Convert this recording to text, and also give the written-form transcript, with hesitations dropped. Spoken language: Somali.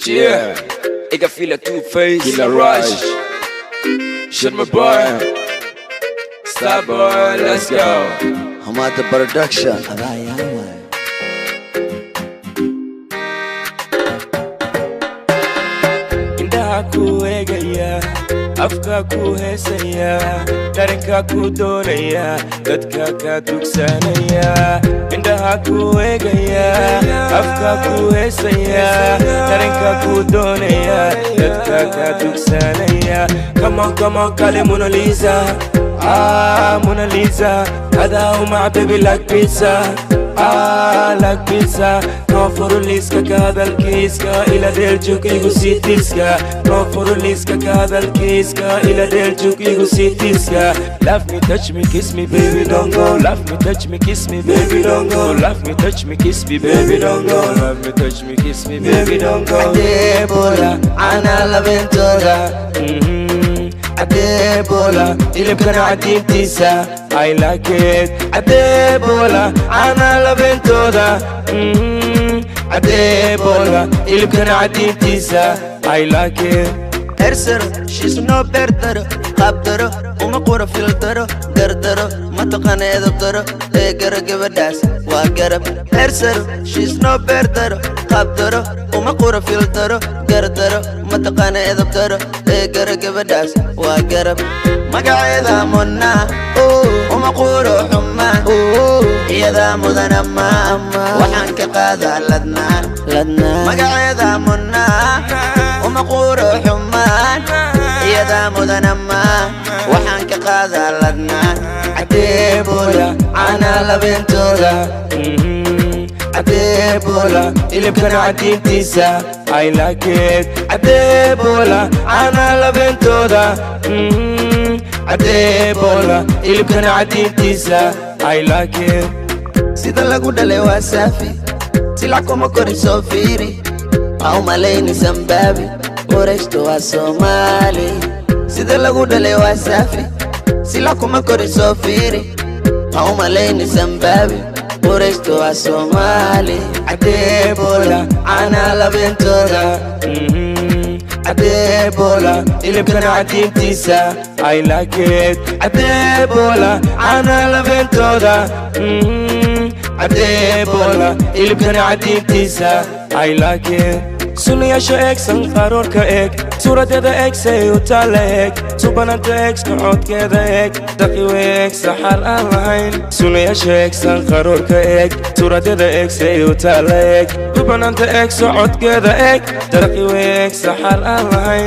Yeah, ik ga feel a two-face Killer Rush. Shut my boy. Stop boy, let's go. Hamada Production. Indhaha ku eegaya, afka ku heesaya, dareenka ku doonaya, dadka ka dugsanaya. Indhaha ku eegaya, afka ku heesaya, dareenka ku doonaya, dadka ka dugsanaya. Come on, kale Mona Lisa. Mona Lisa, هذا مع baby like pizza. Like pizza. No for liska كهذا الكيسكا إلى ديرجوك يغسيتيسكا. No for liska كهذا الكيسكا إلى ديرجوك يغسيتيسكا. Love me, touch me, kiss me, baby, don't go. Love me, touch me, kiss me, baby, don't go. Love me, touch me, kiss me, baby, don't go. Love me, touch me, kiss me, baby, don't go. Adebola, أنا لبنتولا. Adebola, اللي بكره عدي ابتسام I like it. Adebola, أنا لبنتولا. Adebola, اللي بكره عدي ابتسام I like it. Erser, she's no better. Qabdaro, qura filtero, dardaro, mataqana edabdaro, gara gabadhaas waa garab. Erser, she's no better. Qabdaro, qura filtero, dardaro, mataqana edabdaro, gara gabadhaas waa garab. Magaceeda Mona, qura xuma, iyada mudana ma, waxaan ka qaadaa ladnaan. Magaceeda Mona, qura xuma, iyada mudana ma, waxaan ka qaadaa ladnaan. Adebola, أنا لبنتولا. Adebola, اللي بكره عدي ابتسام I like it. Adebola, أنا لبنتولا. Adebola, اللي بكره عدي ابتسام I like it. Sida lagu dhalay waa saafi, sila kuma korisoo fiiri, au malayni Zimbabwe, Qorayshtu waa Soomaali. Sida lagu dhalay waa saafi, sila kuma korisoo fiiri, au malayni Zimbabwe, Qorayshtu waa Soomaali. Adebola, أنا لبنتولا. Adebola, اللي بكره عدي ابتسام I like it. Adebola, أنا لبنتولا. Adebola, اللي بكره عدي ابتسام I like it. Suniyasha X sanqaroorka eeg, suuradeeda eeg say u taala eeg, subananta eeg codkeeda eeg, daqi weeg saxal aan lahayn. Suniyasha X sanqaroorka eeg, suuradeeda eeg say u taala eeg, subananta eeg codkeeda eeg, daqi weeg saxal aan lahayn.